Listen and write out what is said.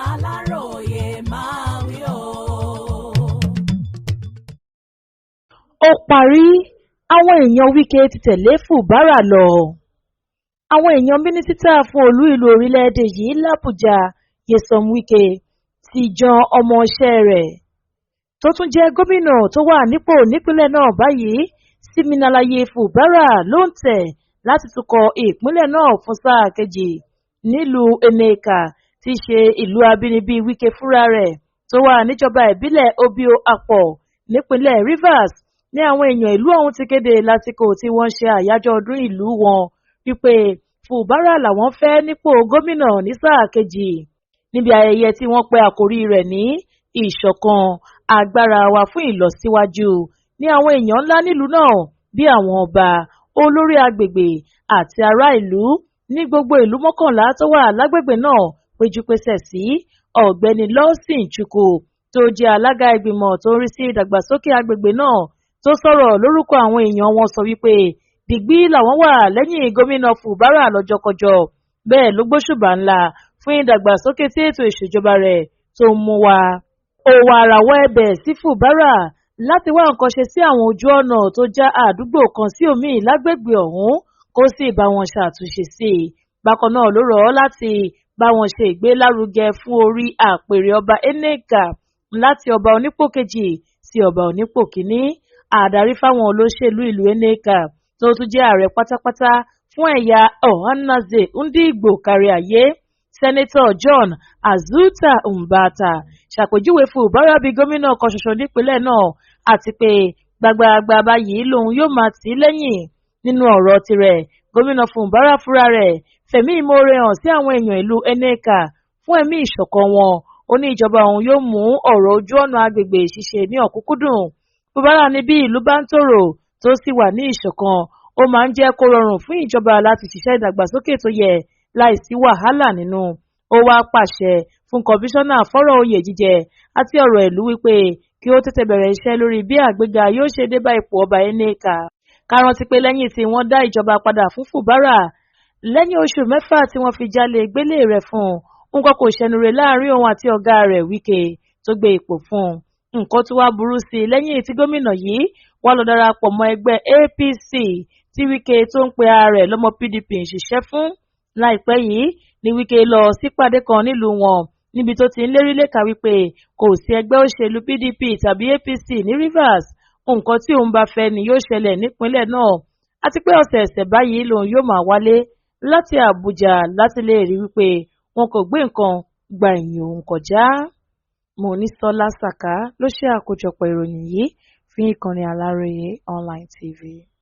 Aláròyé máa wí o. Ó parí, àwọn èèyàn Wike ti tẹ̀lé Fubara lọ. Àwọn èèyàn mínísítà fún olú ìlú orílẹ̀-èdè yìí l'Àbújá Nyesom Wike ti jan ọmọọṣẹ́ rẹ̀ tó tún jẹ́ gómìnà tó wà nípò nípínlẹ̀ náà báyìí Siminalayi Fubara ló ń tẹ̀ láti tukọ̀ ìpínlẹ̀ náà fún sáà kejì nílùú Nneka tí í ṣe ìlú abínibí Wike fúnra rẹ̀ tó wà níjọba ìbílẹ̀ Obio Akpor nípínlẹ̀ Rivers ní àwọn èèyàn ìlú ọ̀hún ti kéde lásìkò tí wọ́n ṣe àyájọ́ ọdún ìlú wọn wípé Fubara làwọn fẹ́ nípò gómìnà ní sáà kejì níbi ayẹyẹ tí wọ́n pe àkórí rẹ̀ ní ìṣọ̀kan agbára wa fún ìlọsíwájú ní àwọn èèyàn ńlá nílùú náà bí àwọn ọba olórí agbègbè àti ará ìlú ní gbogbo ìlú mọ́kànlá tó wà lágbègbè náà péjúpésẹ̀ sí ọ̀gbẹ́ni Lawson Chukwu tó jẹ́ alága ìgbìmọ̀ tó ń rí sí ìdàgbàsókè agbègbè náà tó sọ̀rọ̀ lórúkọ àwọn èèyàn wọn sọ wípé dìgbì làwọn wà lẹ́yìn gómìnà Fubara lọ́jọ́kọjọ́ bẹ́ẹ̀ ló gbóṣùbà ńlá fún ìdàgbàsókè tí ètò ìṣèjọba rẹ̀ tó ń mú wá. Ó wá rawọ́ ẹ̀bẹ̀ sí Fubara láti wá nǹkan ṣe sí àwọn ojú ọ̀nà tó já àdúgbò kan sí òmíì lágbègbè ọ̀hún kó sì bá wọn ṣàtúnṣe sí i. Bákan náà ló rọ̀ ọ́ láti bá wọn ṣe ìgbélárugẹ fún orí àpèrè ọba Nneka láti ọba onípò kejì sí ọba onípò kìíní. Àdarí fáwọn olóṣèlú ìlú Nneka tó tún jẹ́ ààrẹ pátápátá fún ẹ̀yà Ohanaeze Ndigbo kárí ayé Sẹ́nẹ́tọ̀ John Azuta Mbata ṣàpèjúwe Fubara bíi gómìnà kan ṣoṣo nípínlẹ̀ náà àti pé gbàgbàgbà báyìí lòun yóò máa tì í lẹ́yìn. Nínú ọ̀rọ̀ tirẹ̀ gómìnà Fubara fúnra rẹ̀ fẹ̀mí ìmoore hàn sí àwọn èèyàn ìlú Nneka fún ẹ̀mí ìṣọ̀kan wọn. Ó ní ìjọba òun yóò mú ọ̀rọ̀ ojú ọ̀nà agbègbè ṣíṣe ní ọ̀kúnkúndùn. Fubara ní bí ìlú bá ń tòrò tó sì wà ní ìṣọ̀kan ó máa ń jẹ́ kó rọrùn fún ìjọba láti ṣiṣẹ́ ìdàgbàsókè tó yẹ láìsí wàhálà nínú. Ó wá pàṣẹ fún kọmíṣánná fọ́rọ̀ oyè jíjẹ àti ọ̀rọ̀ ìlú wípé kí ó tètè bẹ̀rẹ̀ iṣẹ́ lórí bí àgbéga yóò ṣe dé bá ipò ọba Nneka. Ká rántí pé lẹ́yìn tí wọ́n dá ìjọba padà fún Fubara lẹ́yìn oṣù 6 tí wọ́n fi jalè gbélé rẹ̀ fún nǹkan kò ṣẹnure láàrin òun àti ọ̀gá rẹ̀ Wike tó gbé ipò fún. Nǹkan tó wá burú sí i lẹ́yìn tí gómìnà yìí wá lọ darapọ̀ mọ́ ẹgbẹ́ APC tí Wike tó ń pe ara rẹ̀ lọ́mọ PDP ń ṣiṣẹ́ fún. Láìpẹ́ yìí ni Wike lọ sípàdé kan nílùú wọn níbi tó ti ń lérí léka wípé kò sí ẹgbẹ́ òṣèlú PDP tàbí APC ní Rivers. Nǹkan tí òun bá fẹ́ ni yóò ṣẹlẹ̀ nípínlẹ̀ náà àti pé ọ̀sẹ̀ẹ̀sẹ̀ báyìí lòun yóò máa wálé láti Àbújá láti lè rí wípé wọn kò gbé nǹkan gba ẹ̀yìn òun kọjá. Monísọ́lá Sàká ló ṣe àkójọpọ̀ ìròyìn yìí fún ìkànnì Aláròyé Online TV.